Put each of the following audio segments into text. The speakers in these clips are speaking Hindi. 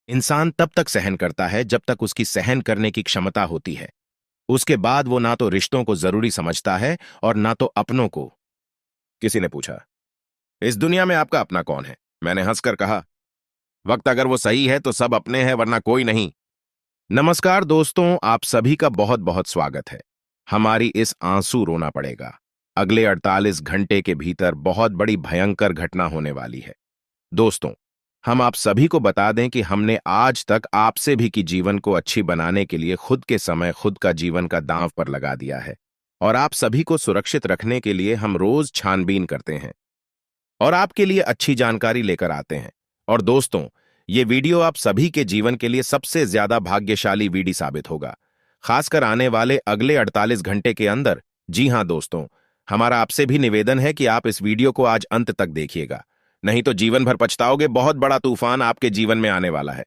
इंसान तब तक सहन करता है जब तक उसकी सहन करने की क्षमता होती है। उसके बाद वो ना तो रिश्तों को जरूरी समझता है और ना तो अपनों को। किसी ने पूछा, इस दुनिया में आपका अपना कौन है? मैंने हंसकर कहा, वक्त अगर वो सही है तो सब अपने हैं, वरना कोई नहीं। नमस्कार दोस्तों, आप सभी का बहुत बहुत स्वागत है। हमारी इस आंसू रोना पड़ेगा अगले 48 घंटे के भीतर बहुत बड़ी भयंकर घटना होने वाली है। दोस्तों, हम आप सभी को बता दें कि हमने आज तक आपसे भी की जीवन को अच्छी बनाने के लिए खुद के समय खुद का जीवन का दांव पर लगा दिया है। और आप सभी को सुरक्षित रखने के लिए हम रोज छानबीन करते हैं और आपके लिए अच्छी जानकारी लेकर आते हैं। और दोस्तों, ये वीडियो आप सभी के जीवन के लिए सबसे ज्यादा भाग्यशाली वीडियो साबित होगा, खासकर आने वाले अगले 48 घंटे के अंदर। जी हां दोस्तों, हमारा आपसे भी निवेदन है कि आप इस वीडियो को आज अंत तक देखिएगा, नहीं तो जीवन भर पछताओगे। बहुत बड़ा तूफान आपके जीवन में आने वाला है।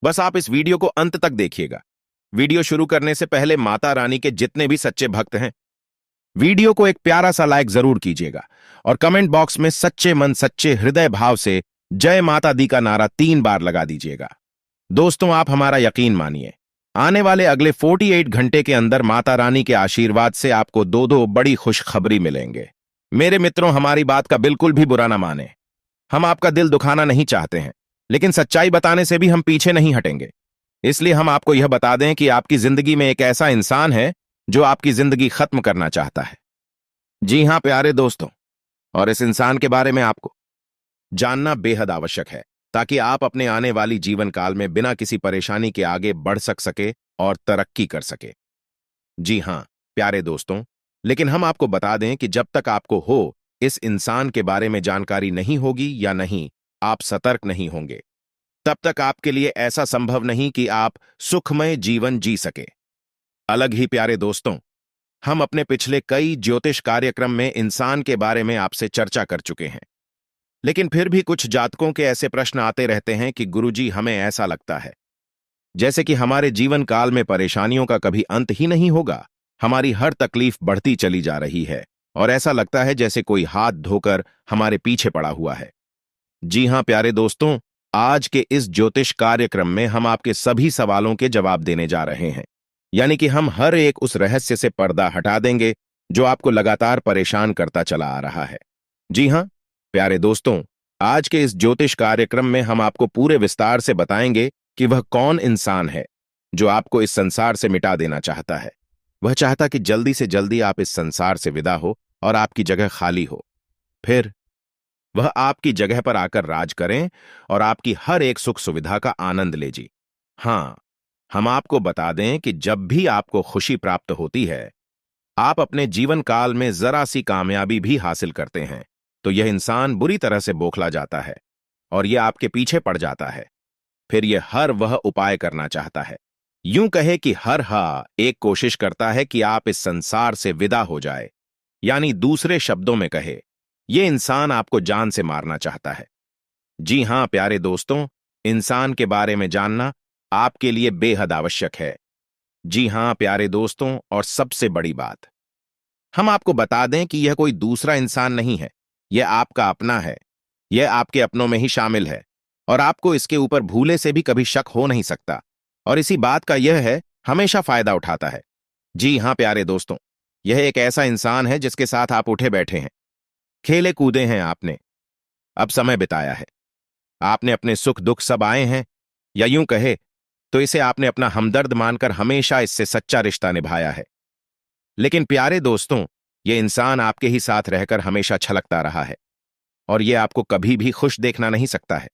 बस आप इस वीडियो को अंत तक देखिएगा। वीडियो शुरू करने से पहले माता रानी के जितने भी सच्चे भक्त हैं, वीडियो को एक प्यारा सा लाइक जरूर कीजिएगा और कमेंट बॉक्स में सच्चे मन सच्चे हृदय भाव से जय माता दी का नारा 3 बार लगा दीजिएगा। दोस्तों, आप हमारा यकीन मानिए, आने वाले अगले 48 घंटे के अंदर माता रानी के आशीर्वाद से आपको दो बड़ी खुशखबरी मिलेंगे। मेरे मित्रों, हमारी बात का बिल्कुल भी बुरा ना माने। हम आपका दिल दुखाना नहीं चाहते हैं, लेकिन सच्चाई बताने से भी हम पीछे नहीं हटेंगे। इसलिए हम आपको यह बता दें कि आपकी जिंदगी में एक ऐसा इंसान है जो आपकी जिंदगी खत्म करना चाहता है। जी हां प्यारे दोस्तों, और इस इंसान के बारे में आपको जानना बेहद आवश्यक है, ताकि आप अपने आने वाली जीवन काल में बिना किसी परेशानी के आगे बढ़ सके और तरक्की कर सके। जी हां प्यारे दोस्तों, लेकिन हम आपको बता दें कि जब तक आपको इस इंसान के बारे में जानकारी नहीं होगी या नहीं आप सतर्क नहीं होंगे, तब तक आपके लिए ऐसा संभव नहीं कि आप सुखमय जीवन जी सके। अलग ही प्यारे दोस्तों, हम अपने पिछले कई ज्योतिष कार्यक्रम में इंसान के बारे में आपसे चर्चा कर चुके हैं, लेकिन फिर भी कुछ जातकों के ऐसे प्रश्न आते रहते हैं कि गुरुजी, हमें ऐसा लगता है जैसे कि हमारे जीवन काल में परेशानियों का कभी अंत ही नहीं होगा। हमारी हर तकलीफ बढ़ती चली जा रही है और ऐसा लगता है जैसे कोई हाथ धोकर हमारे पीछे पड़ा हुआ है। जी हां प्यारे दोस्तों, आज के इस ज्योतिष कार्यक्रम में हम आपके सभी सवालों के जवाब देने जा रहे हैं। यानी कि हम हर एक उस रहस्य से पर्दा हटा देंगे जो आपको लगातार परेशान करता चला आ रहा है। जी हां प्यारे दोस्तों, आज के इस ज्योतिष कार्यक्रम में हम आपको पूरे विस्तार से बताएंगे कि वह कौन इंसान है जो आपको इस संसार से मिटा देना चाहता है। वह चाहता कि जल्दी से जल्दी आप इस संसार से विदा हो और आपकी जगह खाली हो। फिर वह आपकी जगह पर आकर राज करें और आपकी हर एक सुख सुविधा का आनंद ले जी। हां, हम आपको बता दें कि जब भी आपको खुशी प्राप्त होती है, आप अपने जीवन काल में जरा सी कामयाबी भी हासिल करते हैं, तो यह इंसान बुरी तरह से बौखला जाता है और यह आपके पीछे पड़ जाता है। फिर यह हर वह उपाय करना चाहता है, यूं कहे कि एक कोशिश करता है कि आप इस संसार से विदा हो जाए। यानी दूसरे शब्दों में कहे, यह इंसान आपको जान से मारना चाहता है। जी हां प्यारे दोस्तों, इंसान के बारे में जानना आपके लिए बेहद आवश्यक है। जी हां प्यारे दोस्तों, और सबसे बड़ी बात, हम आपको बता दें कि यह कोई दूसरा इंसान नहीं है, यह आपका अपना है। यह आपके अपनों में ही शामिल है और आपको इसके ऊपर भूले से भी कभी शक हो नहीं सकता। और इसी बात का यह है, हमेशा फायदा उठाता है। जी हां प्यारे दोस्तों, यह एक ऐसा इंसान है जिसके साथ आप उठे बैठे हैं, खेले कूदे हैं आपने, अब समय बिताया है, आपने अपने सुख दुख सब आए हैं, या यूं कहे तो इसे आपने अपना हमदर्द मानकर हमेशा इससे सच्चा रिश्ता निभाया है। लेकिन प्यारे दोस्तों, यह इंसान आपके ही साथ रहकर हमेशा छलकता रहा है और यह आपको कभी भी खुश देखना नहीं सकता है।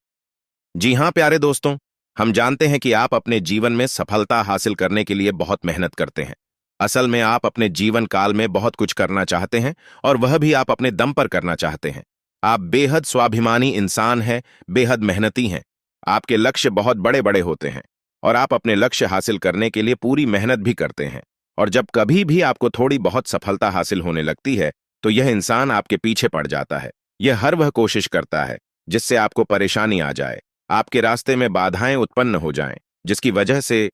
जी हां प्यारे दोस्तों, हम जानते हैं कि आप अपने जीवन में सफलता हासिल करने के लिए बहुत मेहनत करते हैं। असल में आप अपने जीवन काल में बहुत कुछ करना चाहते हैं और वह भी आप अपने दम पर करना चाहते हैं। आप बेहद स्वाभिमानी इंसान हैं, बेहद मेहनती हैं। आपके लक्ष्य बहुत बड़े बड़े होते हैं और आप अपने लक्ष्य हासिल करने के लिए पूरी मेहनत भी करते हैं। और जब कभी भी आपको थोड़ी बहुत सफलता हासिल होने लगती है, तो यह इंसान आपके पीछे पड़ जाता है। यह हर वह कोशिश करता है जिससे आपको परेशानी आ जाए, आपके रास्ते में बाधाएं उत्पन्न हो जाएं, जिसकी वजह से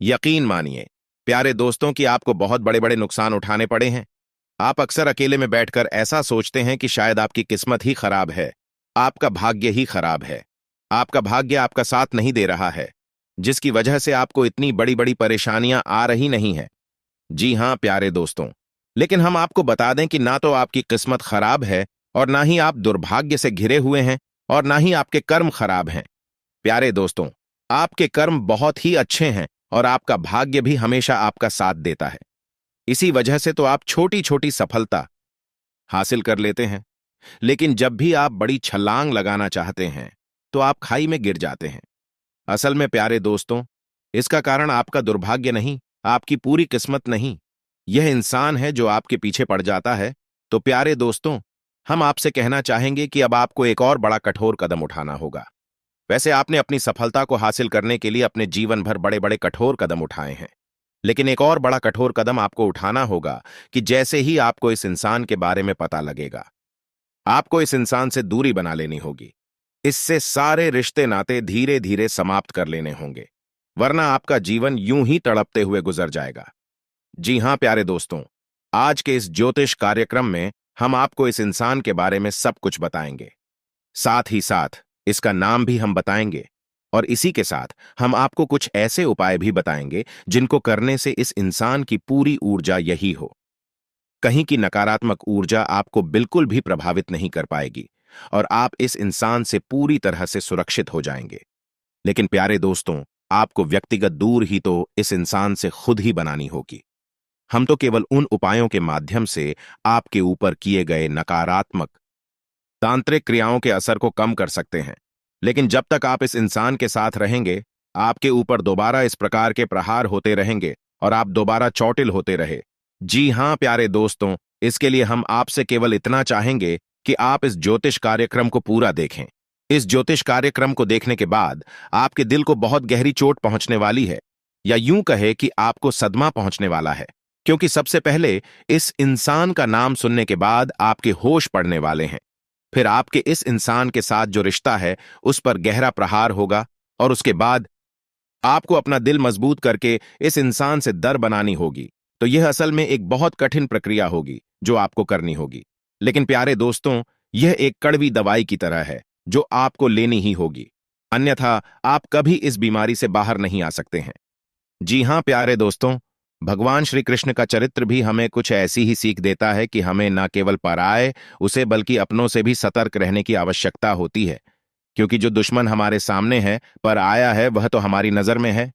यकीन मानिए प्यारे दोस्तों कि आपको बहुत बड़े बड़े नुकसान उठाने पड़े हैं। आप अक्सर अकेले में बैठकर ऐसा सोचते हैं कि शायद आपकी किस्मत ही खराब है, आपका भाग्य ही खराब है, आपका भाग्य आपका साथ नहीं दे रहा है, जिसकी वजह से आपको इतनी बड़ी बड़ी परेशानियां आ रही नहीं है। जी हां प्यारे दोस्तों, लेकिन हम आपको बता दें कि ना तो आपकी किस्मत खराब है और ना ही आप दुर्भाग्य से घिरे हुए हैं और ना ही आपके कर्म खराब हैं। प्यारे दोस्तों, आपके कर्म बहुत ही अच्छे हैं और आपका भाग्य भी हमेशा आपका साथ देता है। इसी वजह से तो आप छोटी छोटी सफलता हासिल कर लेते हैं, लेकिन जब भी आप बड़ी छलांग लगाना चाहते हैं तो आप खाई में गिर जाते हैं। असल में प्यारे दोस्तों, इसका कारण आपका दुर्भाग्य नहीं, आपकी पूरी किस्मत नहीं, यह इंसान है जो आपके पीछे पड़ जाता है। तो प्यारे दोस्तों, हम आपसे कहना चाहेंगे कि अब आपको एक और बड़ा कठोर कदम उठाना होगा। वैसे आपने अपनी सफलता को हासिल करने के लिए अपने जीवन भर बड़े बड़े कठोर कदम उठाए हैं, लेकिन एक और बड़ा कठोर कदम आपको उठाना होगा कि जैसे ही आपको इस इंसान के बारे में पता लगेगा, आपको इस इंसान से दूरी बना लेनी होगी। इससे सारे रिश्ते नाते धीरे धीरे समाप्त कर लेने होंगे, वरना आपका जीवन यूं ही तड़पते हुए गुजर जाएगा। जी हां प्यारे दोस्तों, आज के इस ज्योतिष कार्यक्रम में हम आपको इस इंसान के बारे में सब कुछ बताएंगे। साथ ही साथ इसका नाम भी हम बताएंगे और इसी के साथ हम आपको कुछ ऐसे उपाय भी बताएंगे जिनको करने से इस इंसान की पूरी ऊर्जा यही हो। कहीं की नकारात्मक ऊर्जा आपको बिल्कुल भी प्रभावित नहीं कर पाएगी और आप इस इंसान से पूरी तरह से सुरक्षित हो जाएंगे। लेकिन प्यारे दोस्तों, आपको व्यक्तिगत दूर ही तो इस इंसान से खुद ही बनानी होगी। हम तो केवल उन उपायों के माध्यम से आपके ऊपर किए गए नकारात्मक तांत्रिक क्रियाओं के असर को कम कर सकते हैं, लेकिन जब तक आप इस इंसान के साथ रहेंगे, आपके ऊपर दोबारा इस प्रकार के प्रहार होते रहेंगे और आप दोबारा चौटिल होते रहे। जी हां प्यारे दोस्तों, इसके लिए हम आपसे केवल इतना चाहेंगे कि आप इस ज्योतिष कार्यक्रम को पूरा देखें। इस ज्योतिष कार्यक्रम को देखने के बाद आपके दिल को बहुत गहरी चोट पहुंचने वाली है, या यूं कहे कि आपको सदमा पहुंचने वाला है, क्योंकि सबसे पहले इस इंसान का नाम सुनने के बाद आपके होश पड़ने वाले हैं। फिर आपके इस इंसान के साथ जो रिश्ता है उस पर गहरा प्रहार होगा और उसके बाद आपको अपना दिल मजबूत करके इस इंसान से दर बनानी होगी। तो यह असल में एक बहुत कठिन प्रक्रिया होगी जो आपको करनी होगी, लेकिन प्यारे दोस्तों, यह एक कड़वी दवाई की तरह है जो आपको लेनी ही होगी, अन्यथा आप कभी इस बीमारी से बाहर नहीं आ सकते हैं। जी हां प्यारे दोस्तों, भगवान श्री कृष्ण का चरित्र भी हमें कुछ ऐसी ही सीख देता है कि हमें न केवल पराये उसे बल्कि अपनों से भी सतर्क रहने की आवश्यकता होती है, क्योंकि जो दुश्मन हमारे सामने है पर आया है वह तो हमारी नजर में है।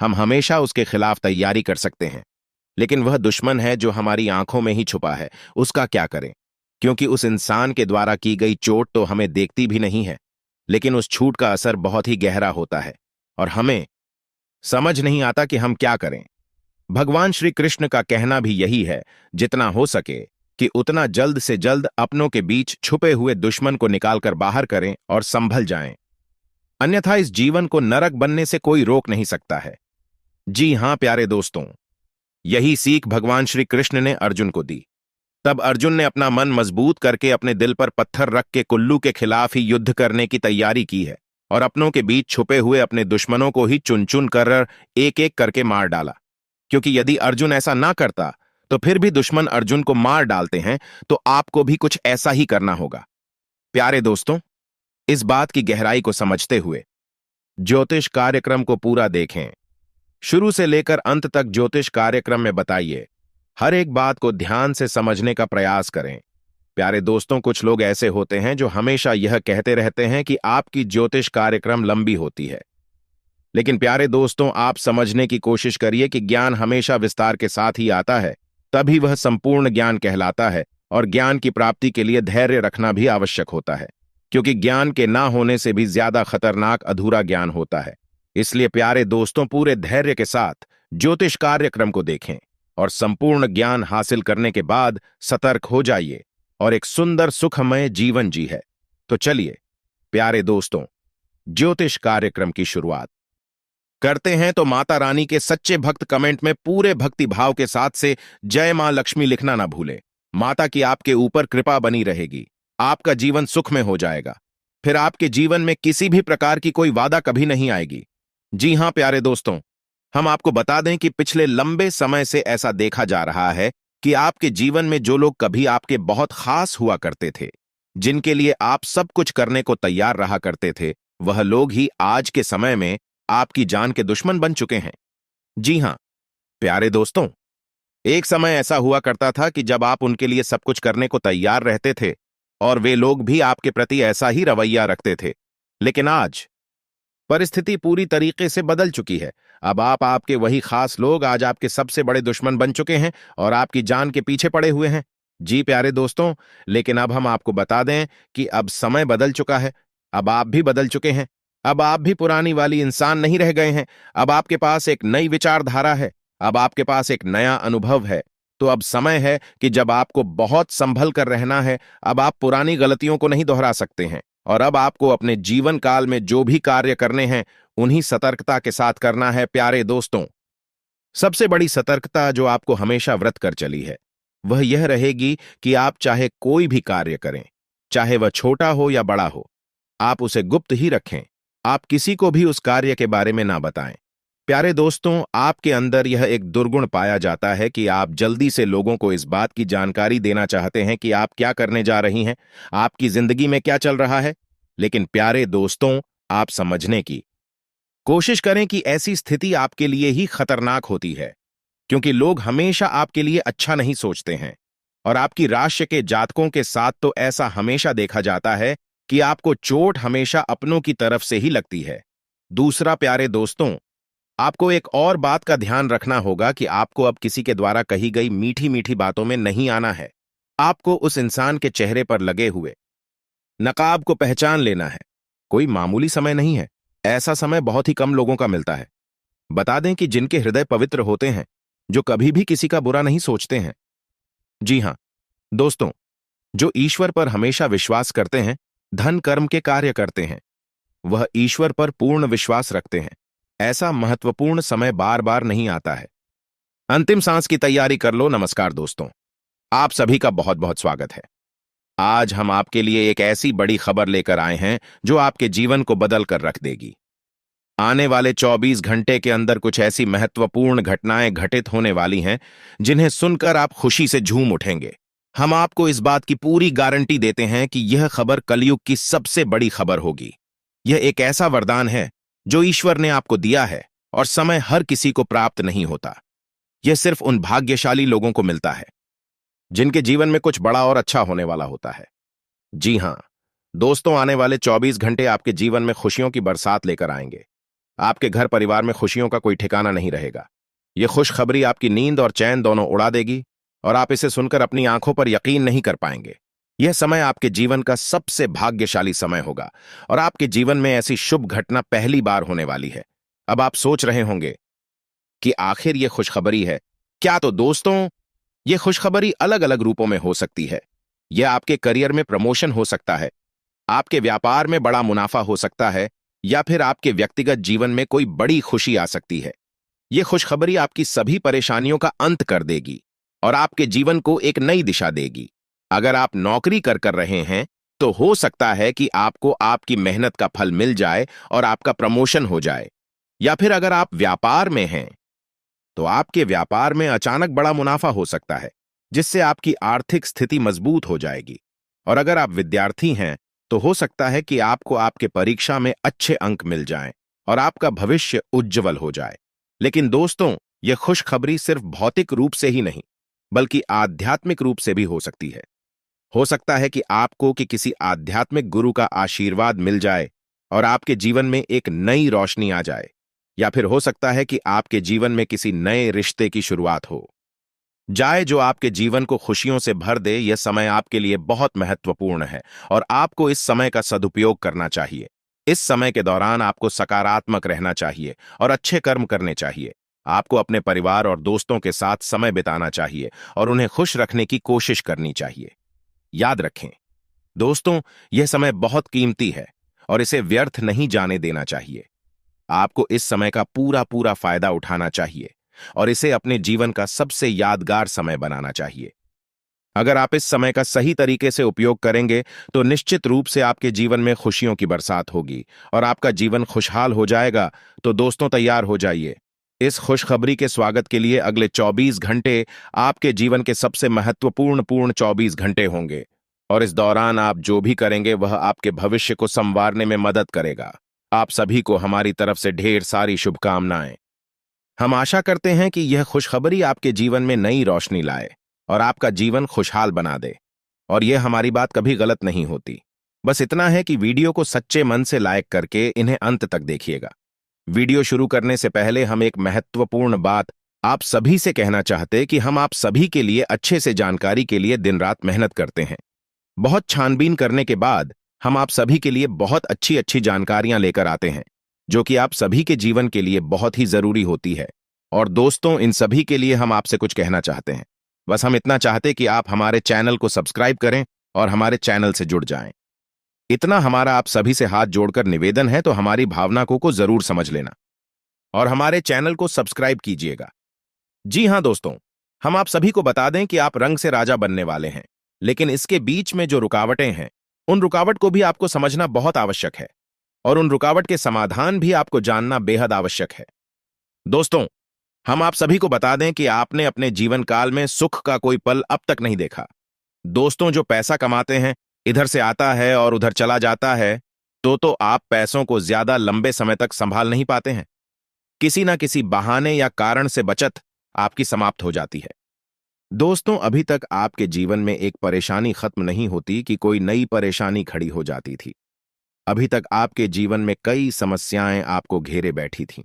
हम हमेशा उसके खिलाफ तैयारी कर सकते हैं, लेकिन वह दुश्मन है जो हमारी आंखों में ही छुपा है, उसका क्या करें? क्योंकि उस इंसान के द्वारा की गई चोट तो हमें देखती भी नहीं है, लेकिन उस छूट का असर बहुत ही गहरा होता है और हमें समझ नहीं आता कि हम क्या करें। भगवान श्री कृष्ण का कहना भी यही है, जितना हो सके कि उतना जल्द से जल्द अपनों के बीच छुपे हुए दुश्मन को निकालकर बाहर करें और संभल जाएं, अन्यथा इस जीवन को नरक बनने से कोई रोक नहीं सकता है। जी हां प्यारे दोस्तों, यही सीख भगवान श्री कृष्ण ने अर्जुन को दी। तब अर्जुन ने अपना मन मजबूत करके अपने दिल पर पत्थर रख के कुल्लू के खिलाफ ही युद्ध करने की तैयारी की है और अपनों के बीच छुपे हुए अपने दुश्मनों को ही चुन चुन कर एक एक करके मार डाला, क्योंकि यदि अर्जुन ऐसा ना करता तो फिर भी दुश्मन अर्जुन को मार डालते हैं, तो आपको भी कुछ ऐसा ही करना होगा। प्यारे दोस्तों, इस बात की गहराई को समझते हुए ज्योतिष कार्यक्रम को पूरा देखें, शुरू से लेकर अंत तक ज्योतिष कार्यक्रम में बताइए, हर एक बात को ध्यान से समझने का प्रयास करें। प्यारे दोस्तों, कुछ लोग ऐसे होते हैं जो हमेशा यह कहते रहते हैं कि आपकी ज्योतिष कार्यक्रम लंबी होती है, लेकिन प्यारे दोस्तों, आप समझने की कोशिश करिए कि ज्ञान हमेशा विस्तार के साथ ही आता है, तभी वह संपूर्ण ज्ञान कहलाता है और ज्ञान की प्राप्ति के लिए धैर्य रखना भी आवश्यक होता है, क्योंकि ज्ञान के ना होने से भी ज्यादा खतरनाक अधूरा ज्ञान होता है। इसलिए प्यारे दोस्तों, पूरे धैर्य के साथ ज्योतिष कार्यक्रम को देखें और संपूर्ण ज्ञान हासिल करने के बाद सतर्क हो जाइए और एक सुंदर सुखमय जीवन जी है। तो चलिए प्यारे दोस्तों, ज्योतिष कार्यक्रम की शुरुआत करते हैं। तो माता रानी के सच्चे भक्त कमेंट में पूरे भक्ति भाव के साथ से जय मां लक्ष्मी लिखना ना भूलें। माता की आपके ऊपर कृपा बनी रहेगी, आपका जीवन सुख में हो जाएगा, फिर आपके जीवन में किसी भी प्रकार की कोई बाधा कभी नहीं आएगी। जी हां प्यारे दोस्तों, हम आपको बता दें कि पिछले लंबे समय से ऐसा देखा जा रहा है कि आपके जीवन में जो लोग कभी आपके बहुत खास हुआ करते थे, जिनके लिए आप सब कुछ करने को तैयार रहा करते थे, वह लोग ही आज के समय में आपकी जान के दुश्मन बन चुके हैं। जी हां, प्यारे दोस्तों, एक समय ऐसा हुआ करता था कि जब आप उनके लिए सब कुछ करने को तैयार रहते थे और वे लोग भी आपके प्रति ऐसा ही रवैया रखते थे। लेकिन आज परिस्थिति पूरी तरीके से बदल चुकी है। अब आपके वही खास लोग आज आपके सबसे बड़े दुश्मन बन चुके हैं और आपकी जान के पीछे पड़े हुए हैं। जी प्यारे दोस्तों, लेकिन अब हम आपको बता दें कि अब समय बदल चुका है। अब आप भी बदल चुके हैं। अब आप भी पुरानी वाली इंसान नहीं रह गए हैं। अब आपके पास एक नई विचारधारा है। अब आपके पास एक नया अनुभव है। तो अब समय है कि जब आपको बहुत संभल कर रहना है। अब आप पुरानी गलतियों को नहीं दोहरा सकते हैं और अब आपको अपने जीवन काल में जो भी कार्य करने हैं उन्हीं सतर्कता के साथ करना है। प्यारे दोस्तों, सबसे बड़ी सतर्कता जो आपको हमेशा व्रत कर चली है वह यह रहेगी कि आप चाहे कोई भी कार्य करें, चाहे वह छोटा हो या बड़ा हो, आप उसे गुप्त ही रखें। आप किसी को भी उस कार्य के बारे में ना बताएं। प्यारे दोस्तों, आपके अंदर यह एक दुर्गुण पाया जाता है कि आप जल्दी से लोगों को इस बात की जानकारी देना चाहते हैं कि आप क्या करने जा रही हैं, आपकी जिंदगी में क्या चल रहा है। लेकिन प्यारे दोस्तों, आप समझने की कोशिश करें कि ऐसी स्थिति आपके लिए ही खतरनाक होती है, क्योंकि लोग हमेशा आपके लिए अच्छा नहीं सोचते हैं और आपकी राशि के जातकों के साथ तो ऐसा हमेशा देखा जाता है कि आपको चोट हमेशा अपनों की तरफ से ही लगती है। दूसरा, प्यारे दोस्तों, आपको एक और बात का ध्यान रखना होगा कि आपको अब किसी के द्वारा कही गई मीठी मीठी बातों में नहीं आना है। आपको उस इंसान के चेहरे पर लगे हुए नकाब को पहचान लेना है। कोई मामूली समय नहीं है। ऐसा समय बहुत ही कम लोगों का मिलता है। बता दें कि जिनके हृदय पवित्र होते हैं, जो कभी भी किसी का बुरा नहीं सोचते हैं। जी हां दोस्तों, जो ईश्वर पर हमेशा विश्वास करते हैं, धन कर्म के कार्य करते हैं, वह ईश्वर पर पूर्ण विश्वास रखते हैं। ऐसा महत्वपूर्ण समय बार बार नहीं आता है। अंतिम सांस की तैयारी कर लो। नमस्कार दोस्तों, आप सभी का बहुत बहुत स्वागत है। आज हम आपके लिए एक ऐसी बड़ी खबर लेकर आए हैं जो आपके जीवन को बदल कर रख देगी। आने वाले 24 घंटे के अंदर कुछ ऐसी महत्वपूर्ण घटनाएं घटित होने वाली हैं जिन्हें सुनकर आप खुशी से झूम उठेंगे। हम आपको इस बात की पूरी गारंटी देते हैं कि यह खबर कलयुग की सबसे बड़ी खबर होगी। यह एक ऐसा वरदान है जो ईश्वर ने आपको दिया है और समय हर किसी को प्राप्त नहीं होता। यह सिर्फ उन भाग्यशाली लोगों को मिलता है जिनके जीवन में कुछ बड़ा और अच्छा होने वाला होता है। जी हां दोस्तों, आने वाले 24 घंटे आपके जीवन में खुशियों की बरसात लेकर आएंगे। आपके घर परिवार में खुशियों का कोई ठिकाना नहीं रहेगा। यह खुशखबरी आपकी नींद और चैन दोनों उड़ा देगी और आप इसे सुनकर अपनी आंखों पर यकीन नहीं कर पाएंगे। यह समय आपके जीवन का सबसे भाग्यशाली समय होगा और आपके जीवन में ऐसी शुभ घटना पहली बार होने वाली है। अब आप सोच रहे होंगे कि आखिर यह खुशखबरी है क्या? तो दोस्तों, यह खुशखबरी अलग अलग रूपों में हो सकती है। यह आपके करियर में प्रमोशन हो सकता है, आपके व्यापार में बड़ा मुनाफा हो सकता है, या फिर आपके व्यक्तिगत जीवन में कोई बड़ी खुशी आ सकती है। यह खुशखबरी आपकी सभी परेशानियों का अंत कर देगी और आपके जीवन को एक नई दिशा देगी। अगर आप नौकरी कर रहे हैं तो हो सकता है कि आपको आपकी मेहनत का फल मिल जाए और आपका प्रमोशन हो जाए, या फिर अगर आप व्यापार में हैं तो आपके व्यापार में अचानक बड़ा मुनाफा हो सकता है जिससे आपकी आर्थिक स्थिति मजबूत हो जाएगी। और अगर आप विद्यार्थी हैं तो हो सकता है कि आपको आपके परीक्षा में अच्छे अंक मिल जाएं और आपका भविष्य उज्जवल हो जाए। लेकिन दोस्तों, यह खुशखबरी सिर्फ भौतिक रूप से ही नहीं बल्कि आध्यात्मिक रूप से भी हो सकती है। हो सकता है कि आपको किसी आध्यात्मिक गुरु का आशीर्वाद मिल जाए और आपके जीवन में एक नई रोशनी आ जाए, या फिर हो सकता है कि आपके जीवन में किसी नए रिश्ते की शुरुआत हो जाए जो आपके जीवन को खुशियों से भर दे। यह समय आपके लिए बहुत महत्वपूर्ण है और आपको इस समय का सदुपयोग करना चाहिए। इस समय के दौरान आपको सकारात्मक रहना चाहिए और अच्छे कर्म करने चाहिए। आपको अपने परिवार और दोस्तों के साथ समय बिताना चाहिए और उन्हें खुश रखने की कोशिश करनी चाहिए। याद रखें दोस्तों, यह समय बहुत कीमती है और इसे व्यर्थ नहीं जाने देना चाहिए। आपको इस समय का पूरा पूरा फायदा उठाना चाहिए और इसे अपने जीवन का सबसे यादगार समय बनाना चाहिए। अगर आप इस समय का सही तरीके से उपयोग करेंगे तो निश्चित रूप से आपके जीवन में खुशियों की बरसात होगी और आपका जीवन खुशहाल हो जाएगा। तो दोस्तों, तैयार हो जाइए। इस खुशखबरी के स्वागत के लिए अगले 24 घंटे आपके जीवन के सबसे महत्वपूर्ण 24 घंटे होंगे और इस दौरान आप जो भी करेंगे वह आपके भविष्य को संवारने में मदद करेगा। आप सभी को हमारी तरफ से ढेर सारी शुभकामनाएं। हम आशा करते हैं कि यह खुशखबरी आपके जीवन में नई रोशनी लाए और आपका जीवन खुशहाल बना दे। और यह हमारी बात कभी गलत नहीं होती। बस इतना है कि वीडियो को सच्चे मन से लाइक करके इन्हें अंत तक देखिएगा। वीडियो शुरू करने से पहले हम एक महत्वपूर्ण बात आप सभी से कहना चाहते कि हम आप सभी के लिए अच्छे से जानकारी के लिए दिन रात मेहनत करते हैं। बहुत छानबीन करने के बाद हम आप सभी के लिए बहुत अच्छी अच्छी जानकारियां लेकर आते हैं, जो कि आप सभी के जीवन के लिए बहुत ही जरूरी होती है। और दोस्तों, इन सभी के लिए हम आपसे कुछ कहना चाहते हैं। बस हम इतना चाहते कि आप हमारे चैनल को सब्सक्राइब करें और हमारे चैनल से जुड़ जाएं। इतना हमारा आप सभी से हाथ जोड़कर निवेदन है, तो हमारी भावना को जरूर समझ लेना और हमारे चैनल को सब्सक्राइब कीजिएगा। जी हां दोस्तों, हम आप सभी को बता दें कि आप रंग से राजा बनने वाले हैं, लेकिन इसके बीच में जो रुकावटें हैं, उन रुकावट को भी आपको समझना बहुत आवश्यक है और उन रुकावट के समाधान भी आपको जानना बेहद आवश्यक है। दोस्तों, हम आप सभी को बता दें कि आपने अपने जीवन काल में सुख का कोई पल अब तक नहीं देखा। दोस्तों, जो पैसा कमाते हैं, इधर से आता है और उधर चला जाता है, तो आप पैसों को ज्यादा लंबे समय तक संभाल नहीं पाते हैं। किसी ना किसी बहाने या कारण से बचत आपकी समाप्त हो जाती है। दोस्तों, अभी तक आपके जीवन में एक परेशानी खत्म नहीं होती कि कोई नई परेशानी खड़ी हो जाती थी। अभी तक आपके जीवन में कई समस्याएं आपको घेरे बैठी थीं।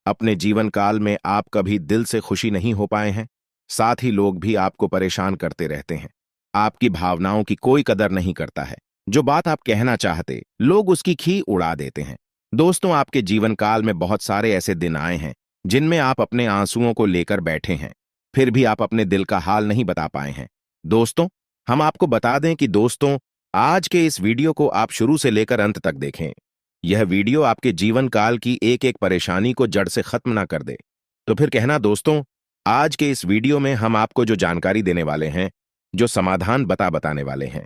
अपने जीवन काल में आप कभी दिल से खुशी नहीं हो पाए हैं। साथ ही लोग भी आपको परेशान करते रहते हैं। आपकी भावनाओं की कोई कदर नहीं करता है। जो बात आप कहना चाहते, लोग उसकी खी उड़ा देते हैं। दोस्तों, आपके जीवन काल में बहुत सारे ऐसे दिन आए हैं जिनमें आप अपने आंसुओं को लेकर बैठे हैं, फिर भी आप अपने दिल का हाल नहीं बता पाए हैं। दोस्तों, हम आपको बता दें कि दोस्तों, आज के इस वीडियो को आप शुरू से लेकर अंत तक देखें। यह वीडियो आपके जीवन काल की एक एक परेशानी को जड़ से खत्म ना कर दे। तो फिर कहना दोस्तों, आज के इस वीडियो में हम आपको जो जानकारी देने वाले हैं, जो समाधान बताने वाले हैं,